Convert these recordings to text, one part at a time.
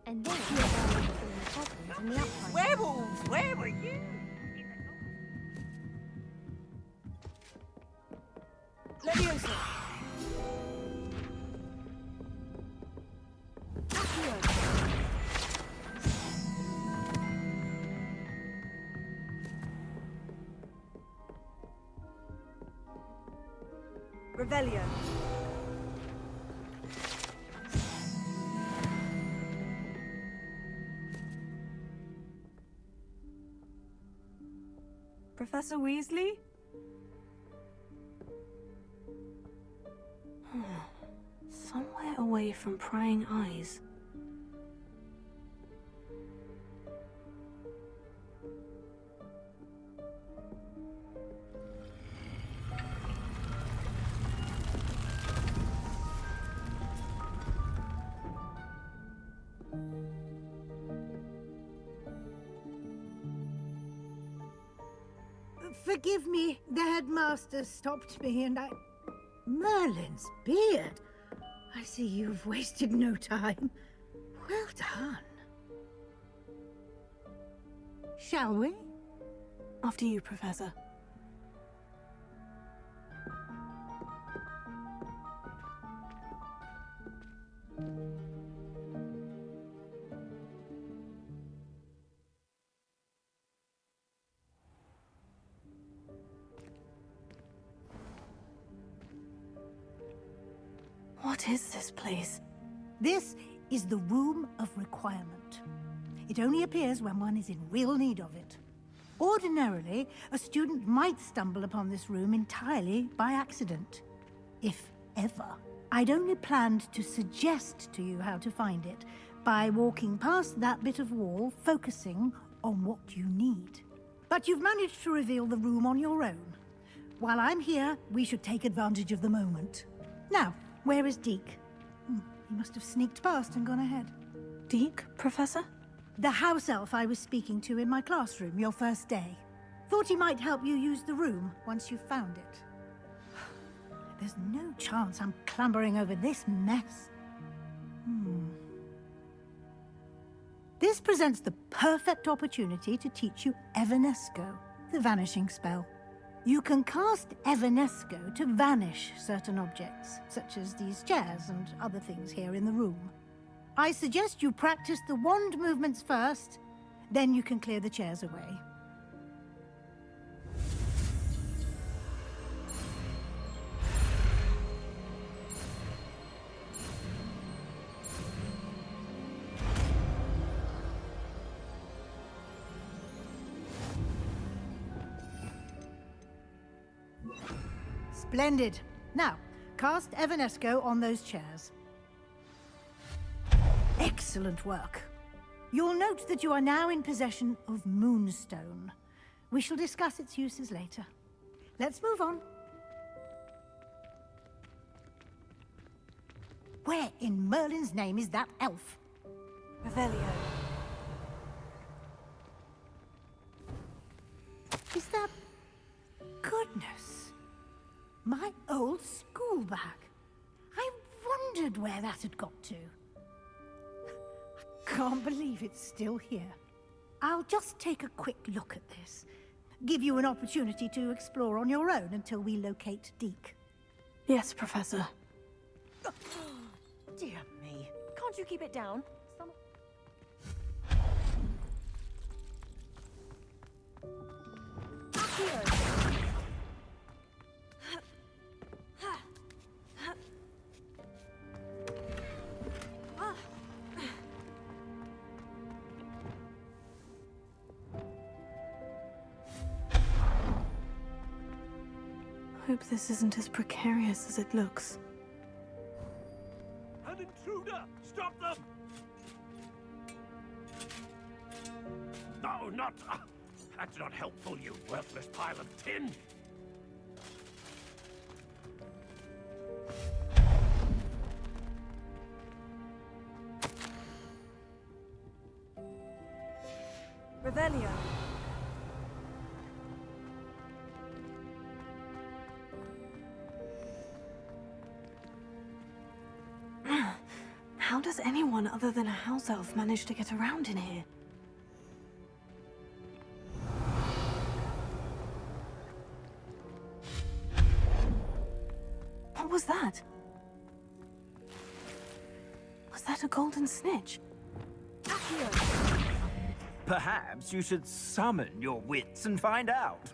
And then you are goblins in the upside. Werewolves, where were you? Leviosa. Revelio. Professor Weasley? Somewhere away from prying eyes. Forgive me, the headmaster stopped me and I... Merlin's beard! I see you've wasted no time. Well done. Shall we? After you, Professor. What is this place? This is the Room of Requirement. It only appears when one is in real need of it. Ordinarily, a student might stumble upon this room entirely by accident. If ever. I'd only planned to suggest to you how to find it by walking past that bit of wall, focusing on what you need. But you've managed to reveal the room on your own. While I'm here, we should take advantage of the moment. Now, where is Deke? He must have sneaked past and gone ahead. Deke, Professor? The house elf I was speaking to in my classroom your first day. Thought he might help you use the room once you've found it. There's no chance I'm clambering over this mess. This presents the perfect opportunity to teach you Evanesco, the vanishing spell. You can cast Evanesco to vanish certain objects, such as these chairs and other things here in the room. I suggest you practice the wand movements first, then you can clear the chairs away. Splendid. Now, cast Evanesco on those chairs. Excellent work. You'll note that you are now in possession of Moonstone. We shall discuss its uses later. Let's move on. Where in Merlin's name is that elf? Revelio. Is that... Goodness. My old school bag. I wondered where that had got to. I can't believe it's still here. I'll just take a quick look at this. Give you an opportunity to explore on your own until we locate Deke. Yes, Professor. Dear me. Can't you keep it down? Accio. Hope this isn't as precarious as it looks. An intruder! Stop them! No, not... that's not helpful, you worthless pile of tin! Revelio. How does anyone other than a house elf manage to get around in here? What was that? Was that a golden snitch? Perhaps you should summon your wits and find out.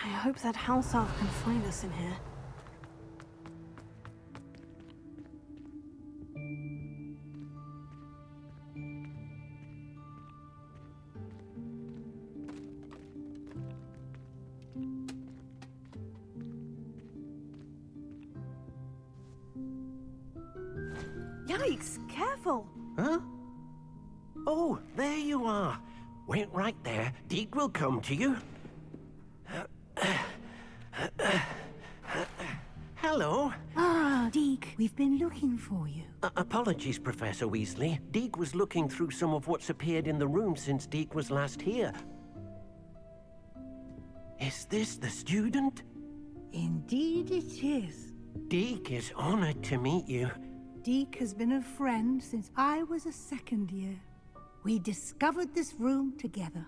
I hope that house elf can find us in here. Yikes! Careful! Huh? Oh, there you are. Wait right there. Deke will come to you. Hello. Ah, Deke, we've been looking for you. Apologies, Professor Weasley. Deke was looking through some of what's appeared in the room since Deke was last here. Is this the student? Indeed it is. Deke is honored to meet you. Deke has been a friend since I was a second year. We discovered this room together.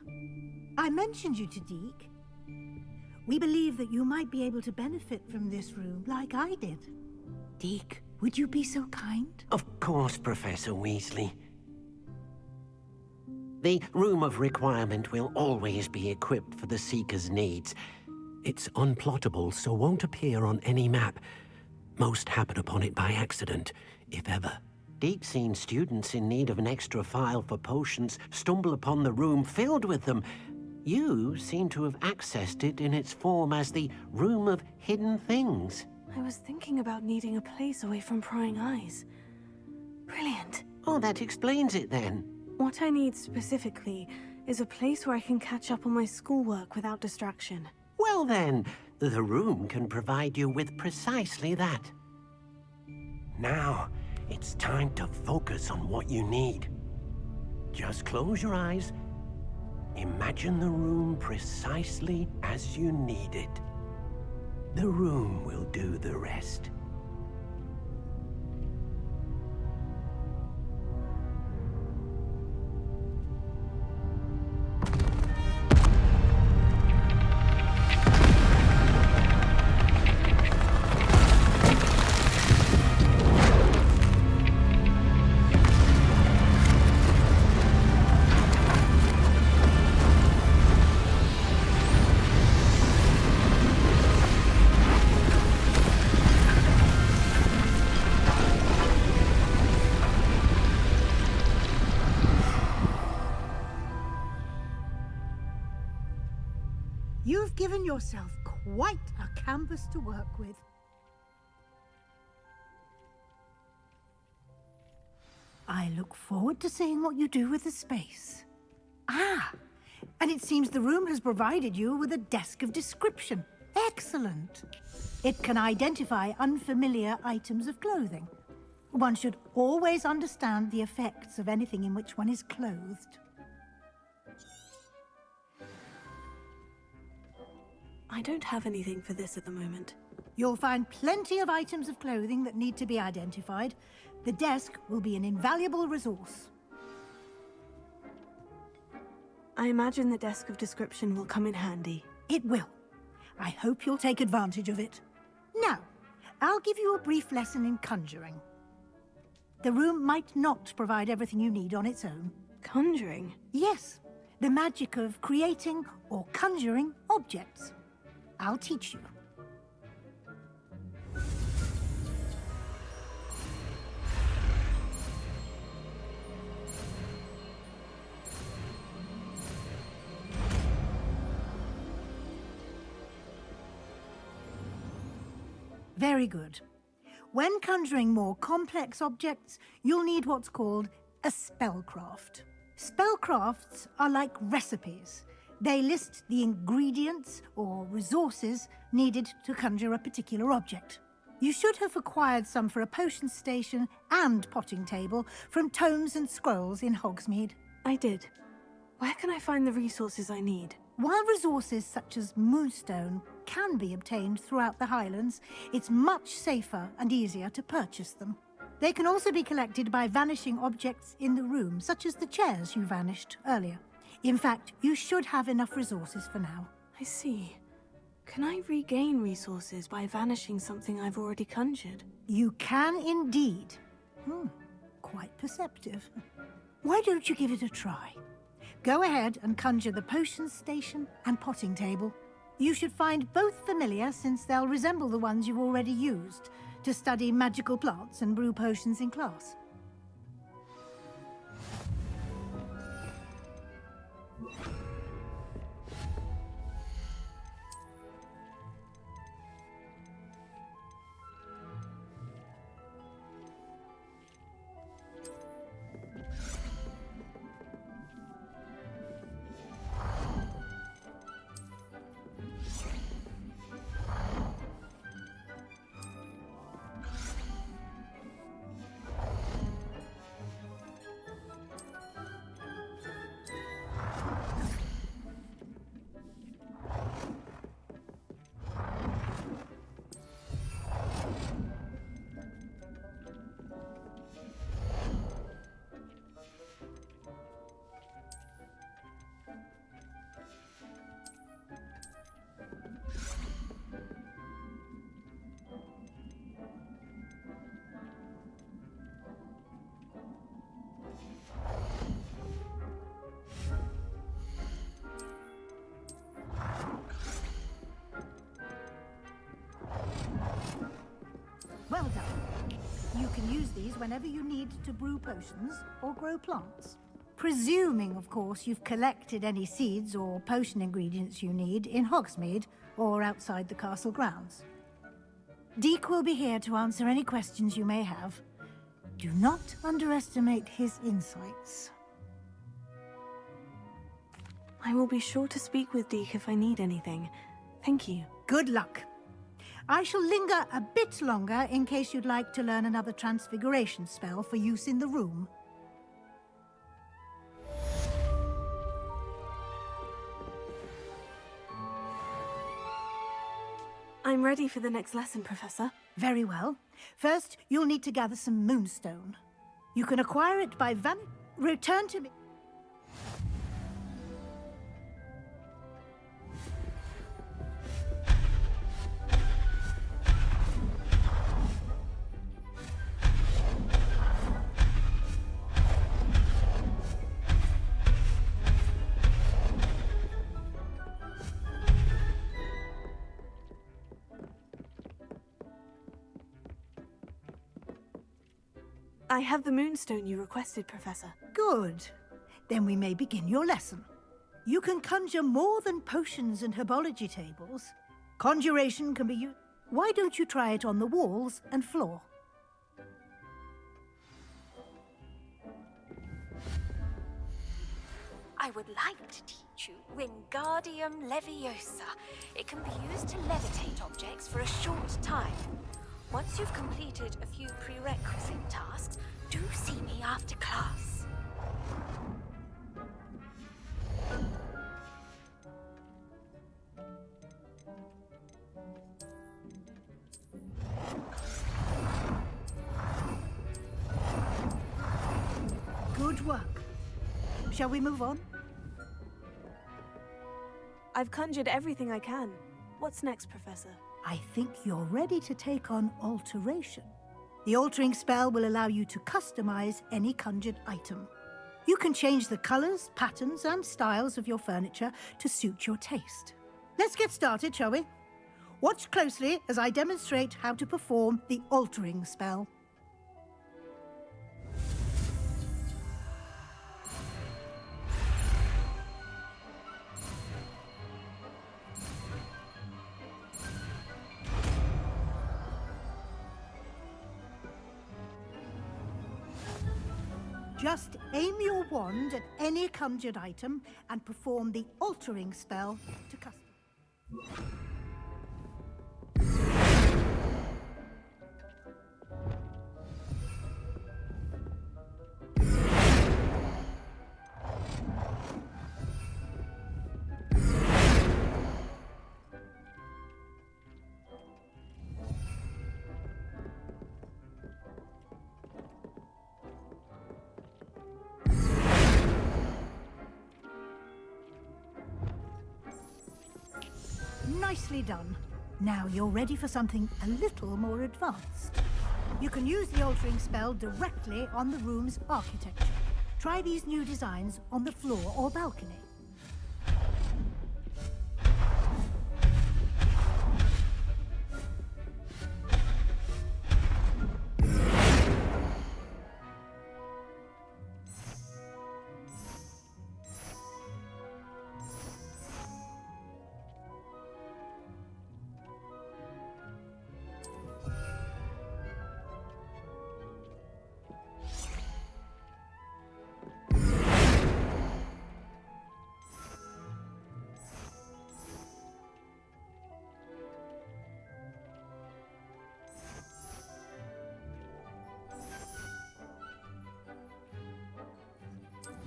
I mentioned you to Deke. We believe that you might be able to benefit from this room like I did. Deke, would you be so kind? Of course, Professor Weasley. The Room of Requirement will always be equipped for the Seeker's needs. It's unplottable, so won't appear on any map. Most happen upon it by accident, if ever. Deke's seen students in need of an extra file for potions stumble upon the room filled with them. You seem to have accessed it in its form as the Room of Hidden Things. I was thinking about needing a place away from prying eyes. Brilliant. Oh, that explains it then. What I need specifically is a place where I can catch up on my schoolwork without distraction. Well then, the room can provide you with precisely that. Now, it's time to focus on what you need. Just close your eyes. Imagine the room precisely as you need it. The room will do the rest. You've given yourself quite a canvas to work with. I look forward to seeing what you do with the space. Ah, and it seems the room has provided you with a desk of description. Excellent. It can identify unfamiliar items of clothing. One should always understand the effects of anything in which one is clothed. I don't have anything for this at the moment. You'll find plenty of items of clothing that need to be identified. The desk will be an invaluable resource. I imagine the desk of description will come in handy. It will. I hope you'll take advantage of it. Now, I'll give you a brief lesson in conjuring. The room might not provide everything you need on its own. Conjuring? Yes, the magic of creating or conjuring objects. I'll teach you. Very good. When conjuring more complex objects, you'll need what's called a spellcraft. Spellcrafts are like recipes. They list the ingredients or resources needed to conjure a particular object. You should have acquired some for a potion station and potting table from tomes and scrolls in Hogsmeade. I did. Where can I find the resources I need? While resources such as moonstone can be obtained throughout the Highlands, it's much safer and easier to purchase them. They can also be collected by vanishing objects in the room, such as the chairs you vanished earlier. In fact, you should have enough resources for now. I see. Can I regain resources by vanishing something I've already conjured? You can indeed. Quite perceptive. Why don't you give it a try? Go ahead and conjure the potion station and potting table. You should find both familiar, since they'll resemble the ones you've already used to study magical plants and brew potions in class. Well done. You can use these whenever you need to brew potions or grow plants. Presuming, of course, you've collected any seeds or potion ingredients you need in Hogsmeade or outside the castle grounds. Deek will be here to answer any questions you may have. Do not underestimate his insights. I will be sure to speak with Deek if I need anything. Thank you. Good luck. I shall linger a bit longer in case you'd like to learn another transfiguration spell for use in the room. I'm ready for the next lesson, Professor. Very well. First, you'll need to gather some moonstone. You can acquire it by return to me. I have the moonstone you requested, Professor. Good. Then we may begin your lesson. You can conjure more than potions and herbology tables. Conjuration can be used. Why don't you try it on the walls and floor? I would like to teach you Wingardium Leviosa. It can be used to levitate objects for a short time. Once you've completed a few prerequisite tasks, do see me after class. Good work. Shall we move on? I've conjured everything I can. What's next, Professor? I think you're ready to take on alteration. The altering spell will allow you to customize any conjured item. You can change the colors, patterns, and styles of your furniture to suit your taste. Let's get started, shall we? Watch closely as I demonstrate how to perform the altering spell. Just aim your wand at any conjured item and perform the altering spell to custom. Nicely done. Now you're ready for something a little more advanced. You can use the altering spell directly on the room's architecture. Try these new designs on the floor or balcony.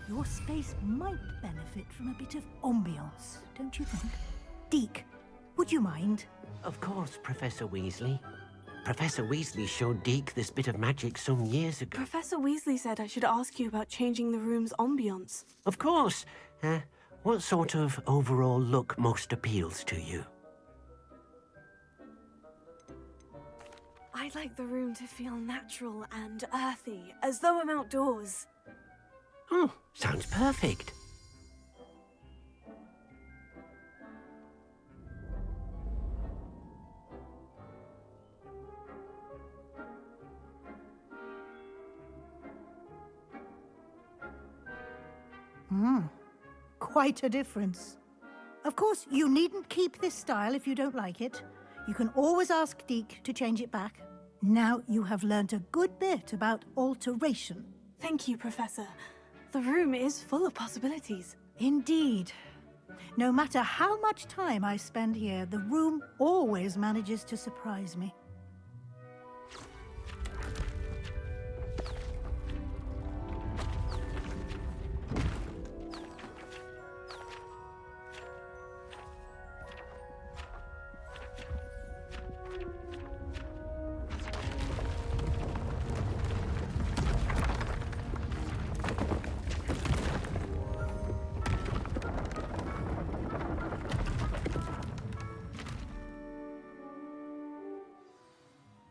Your space might benefit from a bit of ambiance, don't you think? Deke, would you mind? Of course, Professor Weasley. Professor Weasley showed Deke this bit of magic some years ago. Professor Weasley said I should ask you about changing the room's ambience. Of course. What sort of overall look most appeals to you? I'd like the room to feel natural and earthy, as though I'm outdoors. Oh, sounds perfect. Quite a difference. Of course, you needn't keep this style if you don't like it. You can always ask Deke to change it back. Now you have learnt a good bit about alteration. Thank you, Professor. The room is full of possibilities. Indeed. No matter how much time I spend here, the room always manages to surprise me.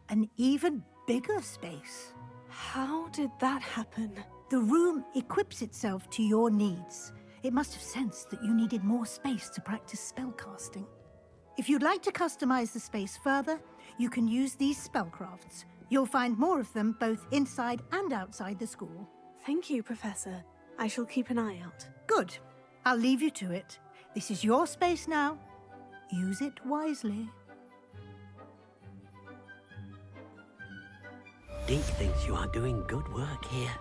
An even bigger space. How did that happen? The room equips itself to your needs. It must have sensed that you needed more space to practice spellcasting. If you'd like to customize the space further, you can use these spellcrafts. You'll find more of them both inside and outside the school. Thank you, Professor. I shall keep an eye out. Good. I'll leave you to it. This is your space now. Use it wisely. Deke thinks you are doing good work here.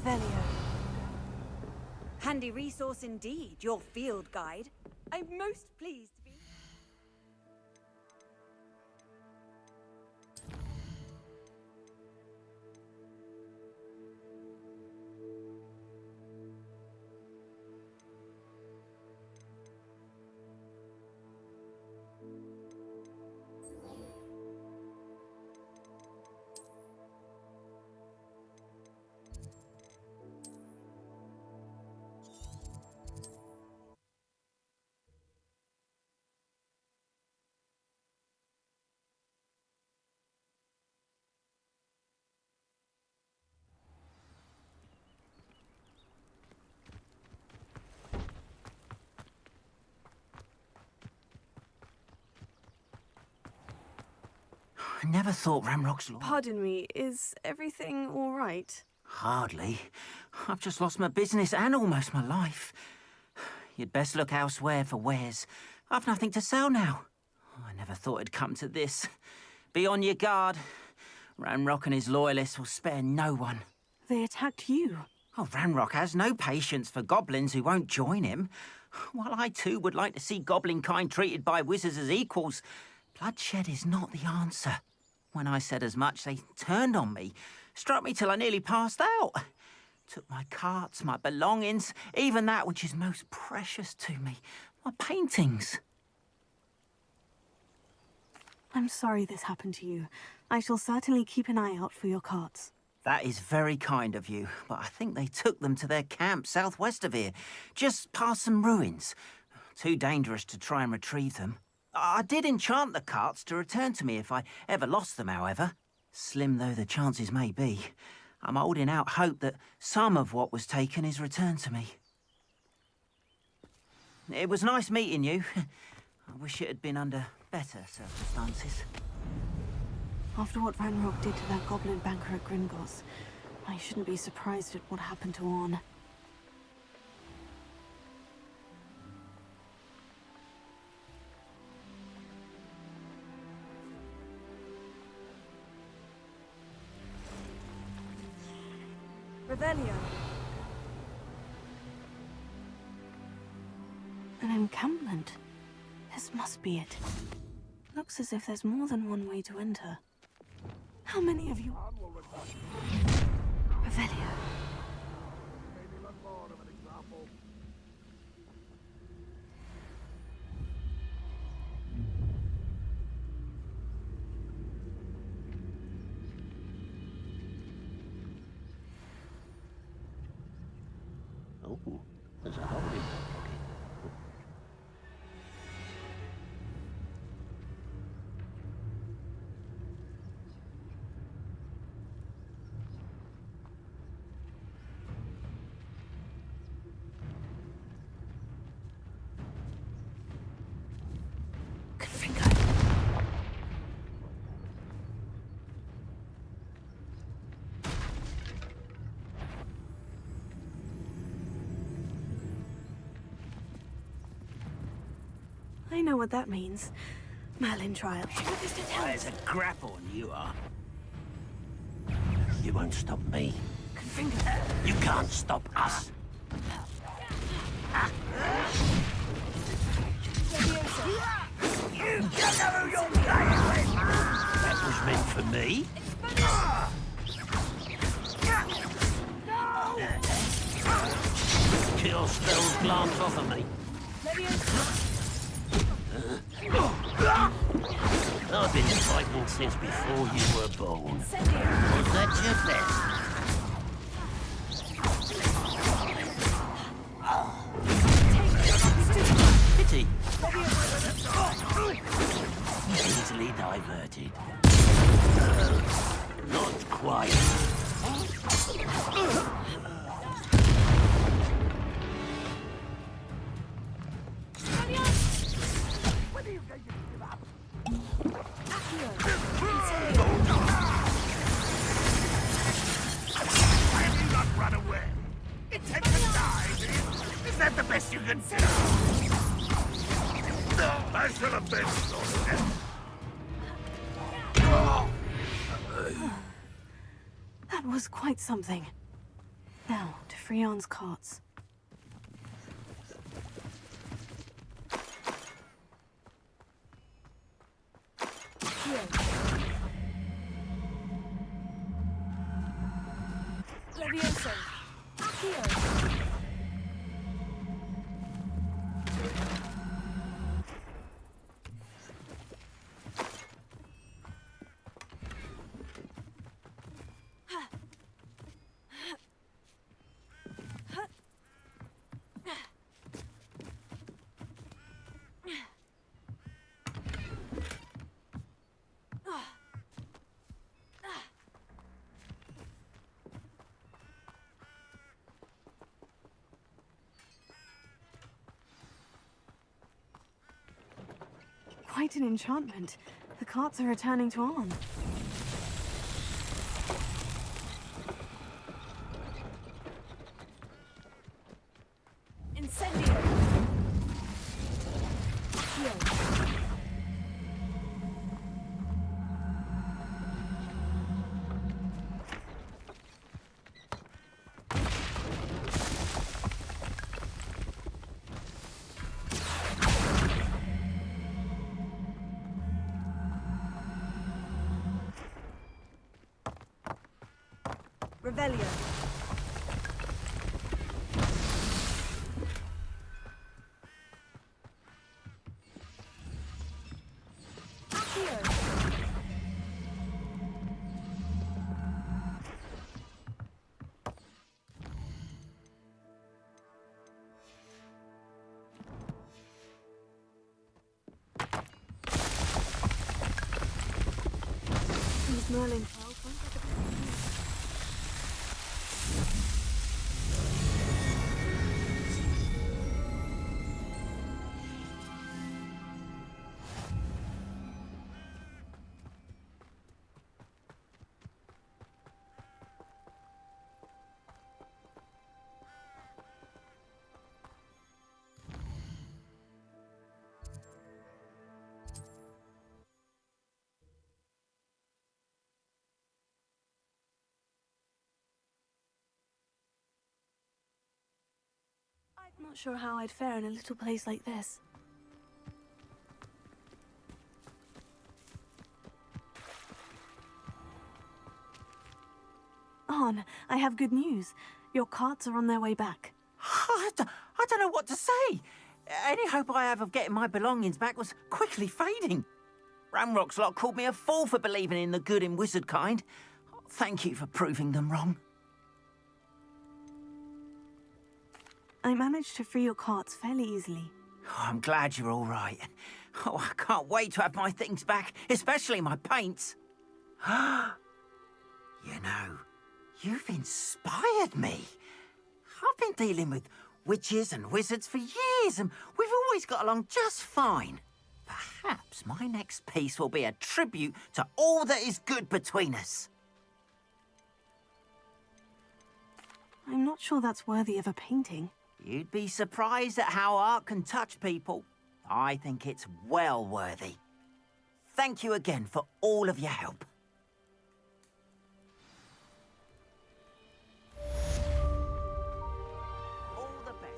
Revelio. Handy resource indeed, your field guide. I'm most pleased to be... I never thought Ramrock's law. Pardon me, is everything all right? Hardly. I've just lost my business and almost my life. You'd best look elsewhere for wares. I've nothing to sell now. I never thought it'd come to this. Be on your guard. Ranrock and his loyalists will spare no one. They attacked you. Oh, Ranrock has no patience for goblins who won't join him. While I too would like to see goblin kind treated by wizards as equals, bloodshed is not the answer. When I said as much, they turned on me, struck me till I nearly passed out. Took my carts, my belongings, even that which is most precious to me, my paintings. I'm sorry this happened to you. I shall certainly keep an eye out for your carts. That is very kind of you, but I think they took them to their camp southwest of here, just past some ruins. Too dangerous to try and retrieve them. I did enchant the carts to return to me if I ever lost them, however. Slim though the chances may be, I'm holding out hope that some of what was taken is returned to me. It was nice meeting you. I wish it had been under better circumstances. After what Ranrock did to that goblin banker at Gringotts, I shouldn't be surprised at what happened to Orn. Revelio. An encampment. This must be it. Looks as if there's more than one way to enter. How many of you... Revelio. Oh, there's a hole in that pocket. Good finger. I know what that means. Merlin trial. There's a grapple and you are. You won't stop me. Good finger. You can't stop us. You don't know who you're playing with! That was meant for me. Kill spells glance off of me. I've been fighting since before you were born. Was that your best? Pity. Easily diverted. Not quite. Run away. Intend to die, is that the best you can do? No, I should have been sorted. That was quite something. Now, to Freon's carts. Levioso. Accio. Quite an enchantment. The carts are returning to Arn. Incendio. Accio. Revelio. Accio. These Merlin pearls won't get the I'm not sure how I'd fare in a little place like this. Arn, I have good news. Your carts are on their way back. I don't know what to say. Any hope I have of getting my belongings back was quickly fading. Ramrock's lot called me a fool for believing in the good in wizard kind. Thank you for proving them wrong. I managed to free your carts fairly easily. Oh, I'm glad you're all right. Oh, I can't wait to have my things back, especially my paints. You know, you've inspired me. I've been dealing with witches and wizards for years, and we've always got along just fine. Perhaps my next piece will be a tribute to all that is good between us. I'm not sure that's worthy of a painting. You'd be surprised at how art can touch people. I think it's well worthy. Thank you again for all of your help. All the best.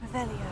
Revelio.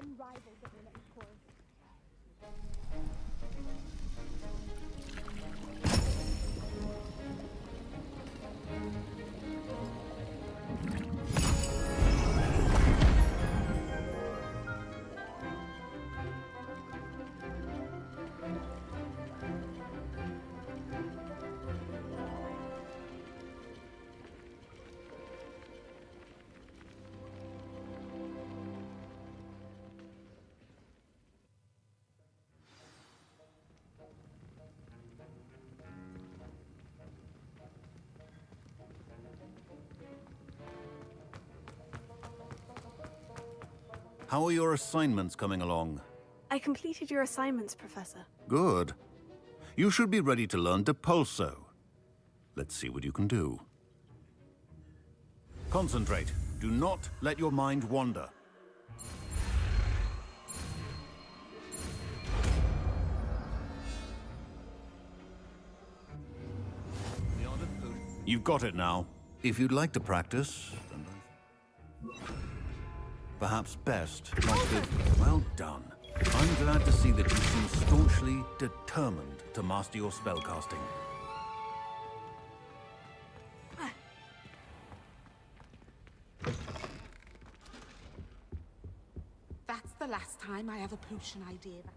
unrivaled ability course. How are your assignments coming along? I completed your assignments, Professor. Good. You should be ready to learn Depulso. Let's see what you can do. Concentrate. Do not let your mind wander. You've got it now. If you'd like to practice, then perhaps best not to... Well done. I'm glad to see that you seem staunchly determined to master your spellcasting. That's the last time I have a potion idea that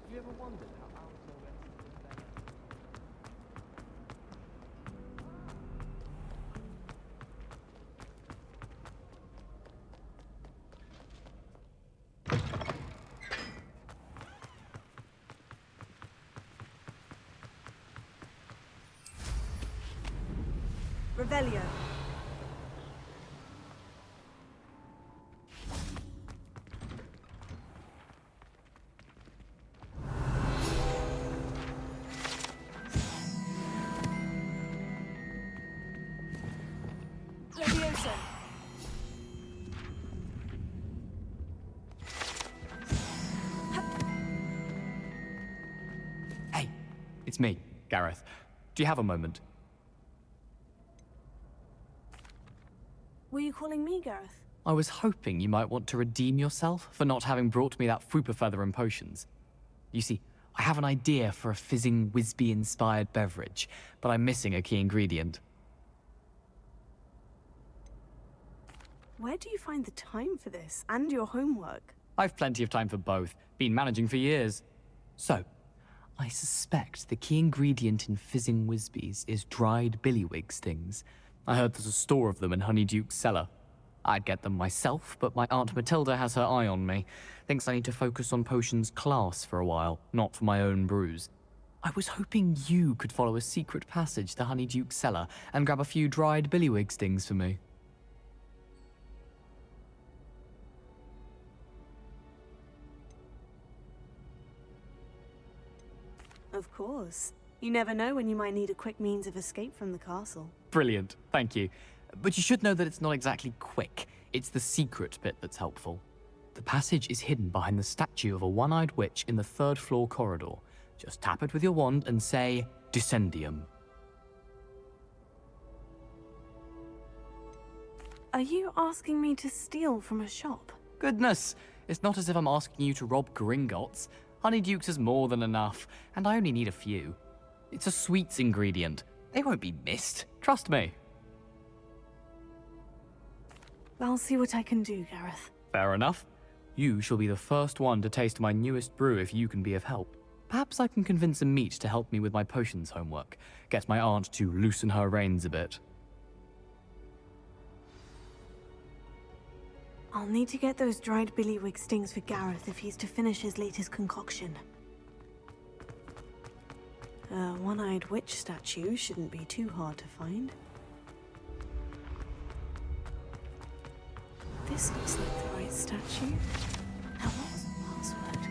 Have you ever wondered how Alto gets Revelio. Leviosa! Hey, it's me, Gareth. Do you have a moment? Were you calling me, Gareth? I was hoping you might want to redeem yourself for not having brought me that Fupa feather and potions. You see, I have an idea for a fizzing Wisby-inspired beverage, but I'm missing a key ingredient. Where do you find the time for this, and your homework? I've plenty of time for both. Been managing for years. So, I suspect the key ingredient in fizzing Wisbies is dried billywig stings. I heard there's a store of them in Honeyduke's cellar. I'd get them myself, but my Aunt Matilda has her eye on me. Thinks I need to focus on potions class for a while, not for my own brews. I was hoping you could follow a secret passage to Honeyduke's cellar and grab a few dried billywig stings for me. Of course. You never know when you might need a quick means of escape from the castle. Brilliant, thank you. But you should know that it's not exactly quick. It's the secret bit that's helpful. The passage is hidden behind the statue of a one-eyed witch in the third-floor corridor. Just tap it with your wand and say, Descendium. Are you asking me to steal from a shop? Goodness, it's not as if I'm asking you to rob Gringotts. Honeyduke's is more than enough, and I only need a few. It's a sweets ingredient. They won't be missed. Trust me. I'll see what I can do, Gareth. Fair enough. You shall be the first one to taste my newest brew if you can be of help. Perhaps I can convince a meat to help me with my potions homework. Get my aunt to loosen her reins a bit. I'll need to get those dried billywig stings for Gareth if he's to finish his latest concoction. A one-eyed witch statue shouldn't be too hard to find. This looks like the right statue. Now what was the password?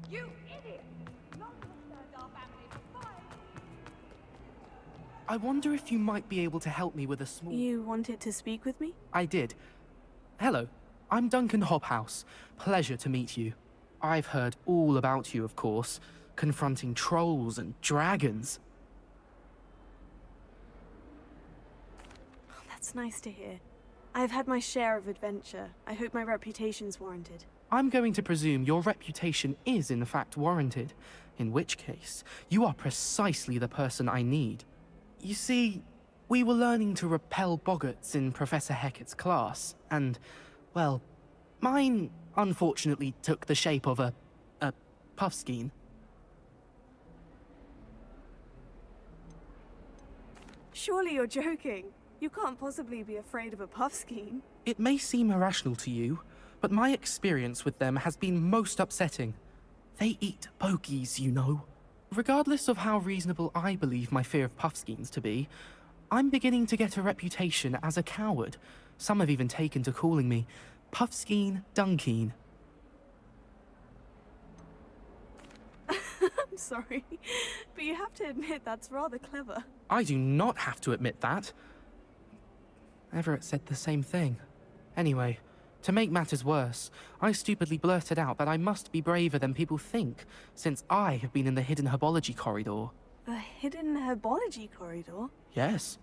You idiot! None of us turned our family for fire. I wonder if you might be able to help me with a small... You wanted to speak with me? I did. Hello, I'm Duncan Hobhouse. Pleasure to meet you. I've heard all about you, of course, confronting trolls and dragons. That's nice to hear. I've had my share of adventure. I hope my reputation's warranted. I'm going to presume your reputation is in fact warranted, in which case, you are precisely the person I need. You see, we were learning to repel boggarts in Professor Hecat's class, and, well, mine unfortunately took the shape of a puffskein. Surely you're joking. You can't possibly be afraid of a puffskein. It may seem irrational to you, but my experience with them has been most upsetting. They eat bogies, you know. Regardless of how reasonable I believe my fear of puffskeins to be, I'm beginning to get a reputation as a coward. Some have even taken to calling me Puffskein Dunkeen. I'm sorry, but you have to admit that's rather clever. I do not have to admit that. Everett said the same thing. Anyway, to make matters worse, I stupidly blurted out that I must be braver than people think, since I have been in the hidden herbology corridor. The hidden herbology corridor? Yes.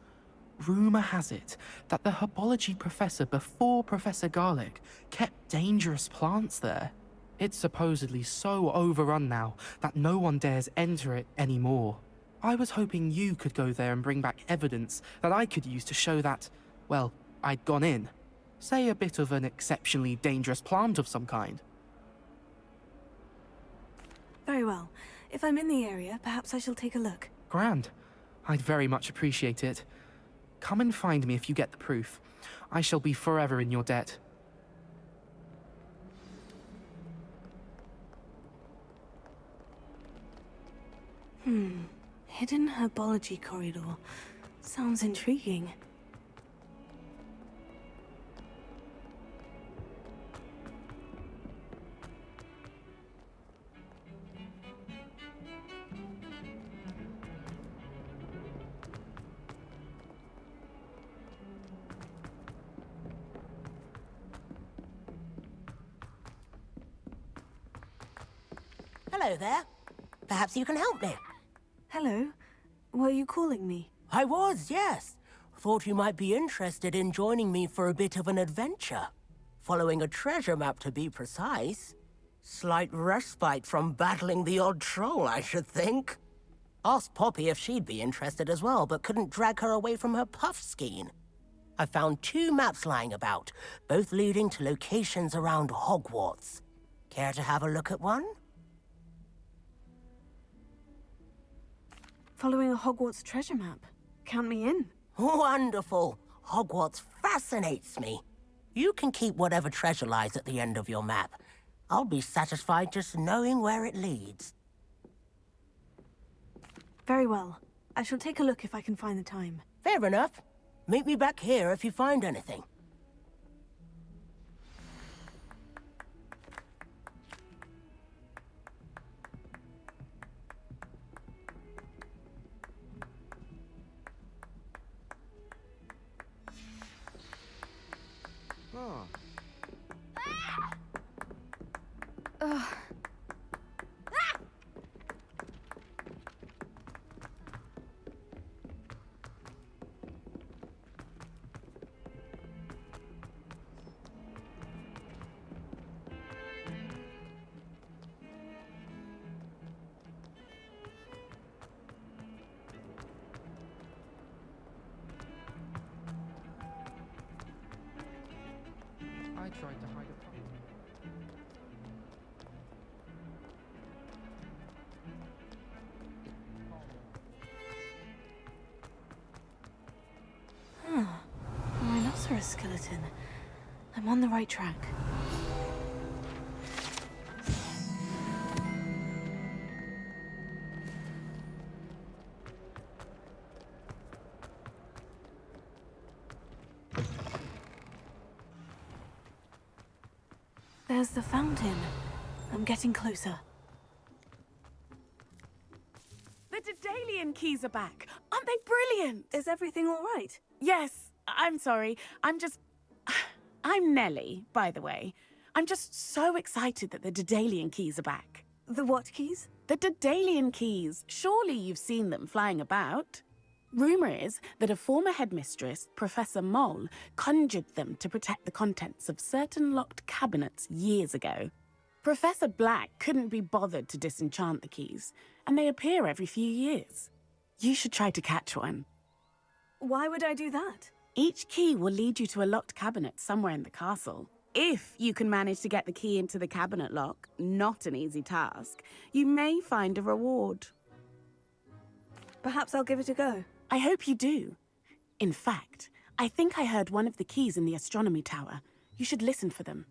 Rumor has it that the herbology professor before Professor Garlic kept dangerous plants there. It's supposedly so overrun now that no one dares enter it anymore. I was hoping you could go there and bring back evidence that I could use to show that, well, I'd gone in. Say a bit of an exceptionally dangerous plant of some kind. Very well. If I'm in the area, perhaps I shall take a look. Grand. I'd very much appreciate it. Come and find me if you get the proof. I shall be forever in your debt. Hidden herbology corridor. Sounds intriguing. Hello there. Perhaps you can help me. Hello. Were you calling me? I was, yes. Thought you might be interested in joining me for a bit of an adventure. Following a treasure map, to be precise. Slight respite from battling the odd troll, I should think. Asked Poppy if she'd be interested as well, but couldn't drag her away from her puffskein. I found 2 maps lying about, both leading to locations around Hogwarts. Care to have a look at one? Following a Hogwarts treasure map. Count me in. Wonderful. Hogwarts fascinates me. You can keep whatever treasure lies at the end of your map. I'll be satisfied just knowing where it leads. Very well. I shall take a look if I can find the time. Fair enough. Meet me back here if you find anything. I tried to hide a puppy. Rhinoceros skeleton. I'm on the right track. There's the fountain. I'm getting closer. Dedalian keys are back. Aren't they brilliant? Is everything all right? Yes, I'm sorry. I'm Nellie, by the way. I'm just so excited that the Dedalian keys are back. The what keys? The Dedalian keys. Surely you've seen them flying about. Rumour is that a former headmistress, Professor Moll, conjured them to protect the contents of certain locked cabinets years ago. Professor Black couldn't be bothered to disenchant the keys, and they appear every few years. You should try to catch one. Why would I do that? Each key will lead you to a locked cabinet somewhere in the castle. If you can manage to get the key into the cabinet lock, not an easy task, you may find a reward. Perhaps I'll give it a go. I hope you do. In fact, I think I heard one of the keys in the astronomy tower. You should listen for them.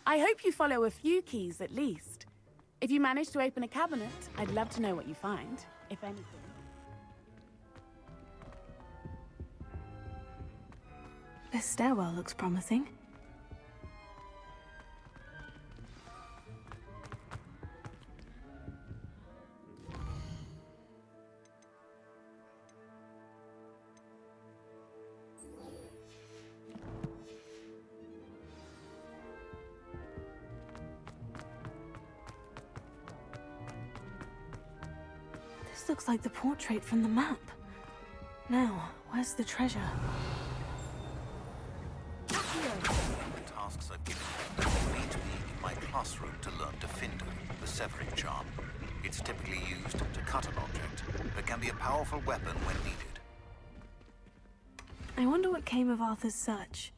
I hope you follow a few keys at least. If you manage to open a cabinet, I'd love to know what you find, if anything. This stairwell looks promising. This looks like the portrait from the map. Now, where's the treasure? The tasks I've given you will need to be in my classroom to learn Defender, the severing charm. It's typically used to cut an object, but can be a powerful weapon when needed. I wonder what came of Arthur's search.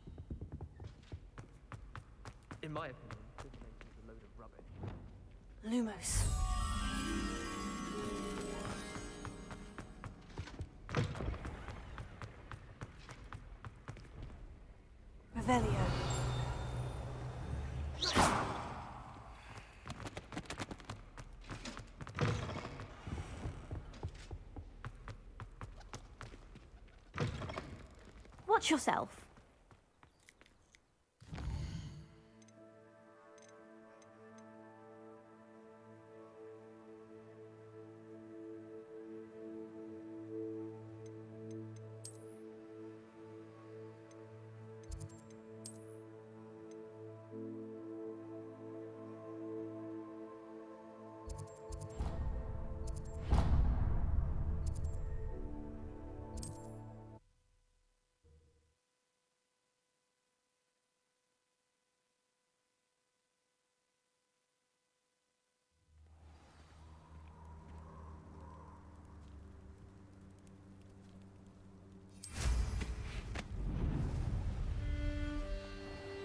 In my opinion, this place is a load of rubbish. Lumos. Revelio. Watch yourself.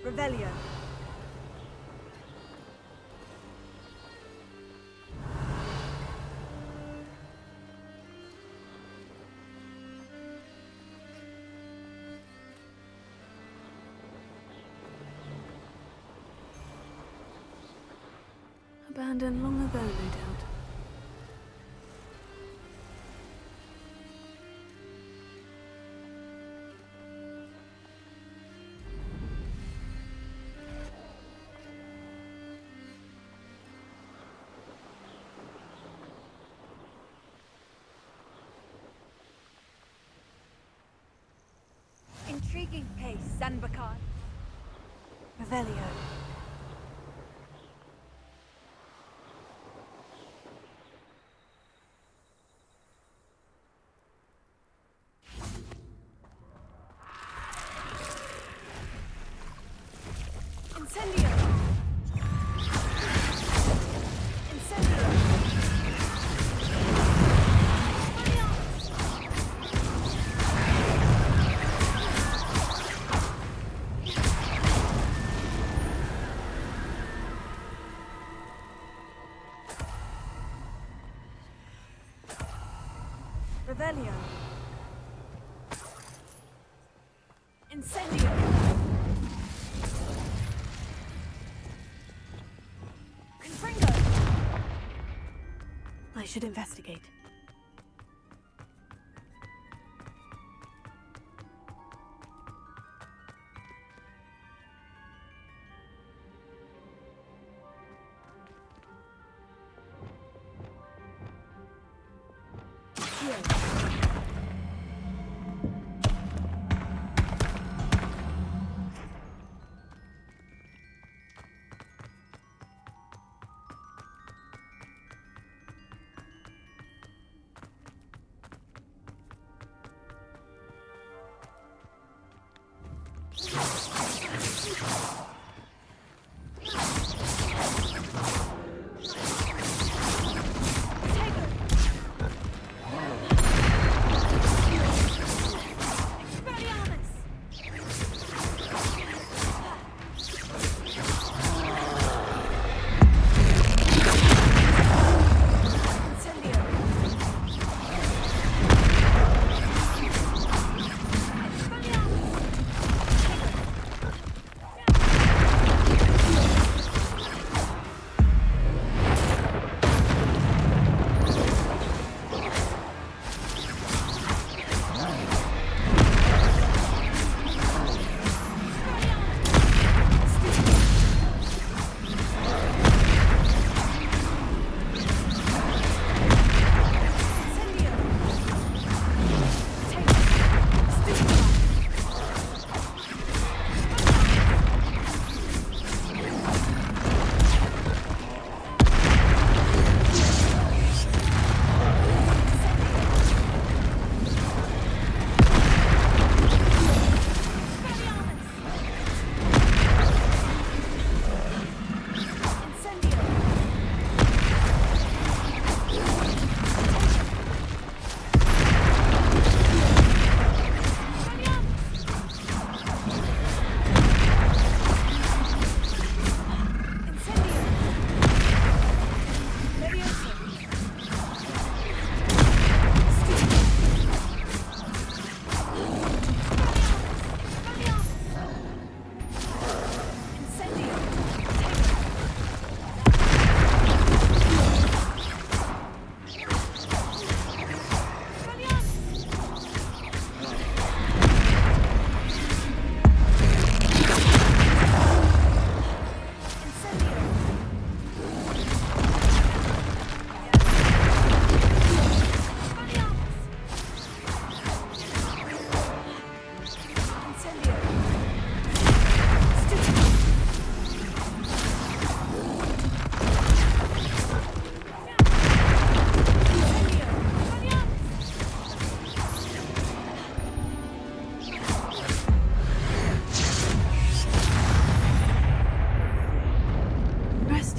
Revelio. Abandoned long ago, no doubt. Intriguing case, Sanbakar. Revelio. Incendio. Incendio. Revelio. Incendio. Confringo. I should investigate.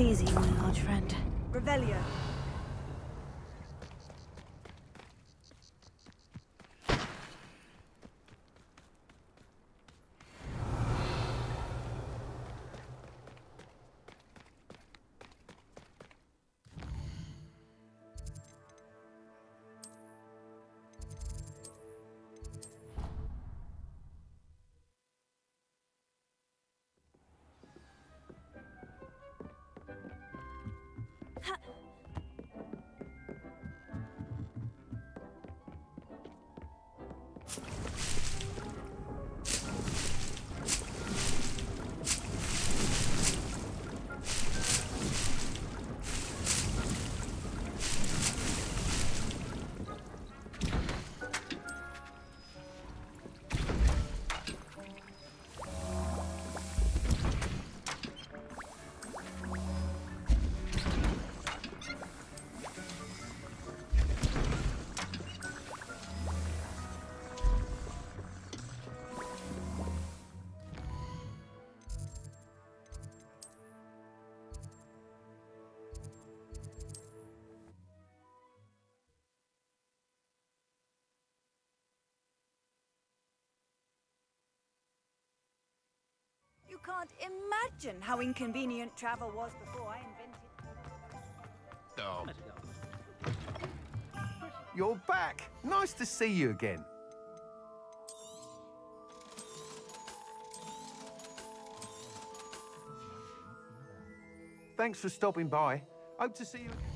Easy, my large friend. Revelio. You can't imagine how inconvenient travel was before I invented... Oh. You're back. Nice to see you again. Thanks for stopping by. Hope to see you again.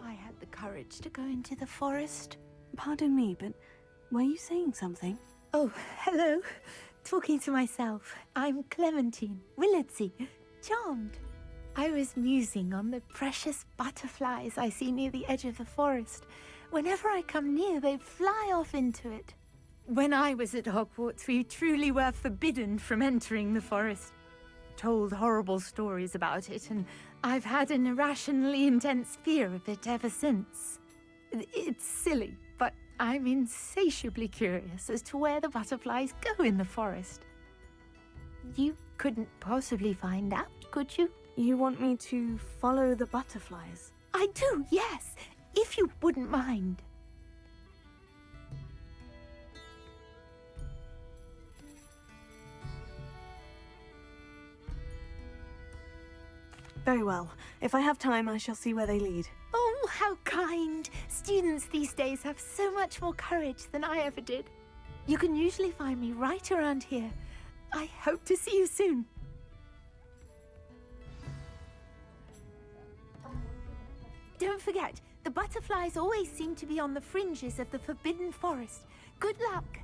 I had the courage to go into the forest. Pardon me, but were you saying something? Oh, hello. Talking to myself. I'm Clementine, Willardsey, charmed. I was musing on the precious butterflies I see near the edge of the forest. Whenever I come near, they fly off into it. When I was at Hogwarts, we truly were forbidden from entering the forest. Told horrible stories about it, and I've had an irrationally intense fear of it ever since. It's silly, but I'm insatiably curious as to where the butterflies go in the forest. You couldn't possibly find out, could you? You want me to follow the butterflies? I do, yes, if you wouldn't mind. Very well. If I have time, I shall see where they lead. Oh, how kind! Students these days have so much more courage than I ever did. You can usually find me right around here. I hope to see you soon. Don't forget, the butterflies always seem to be on the fringes of the Forbidden Forest. Good luck!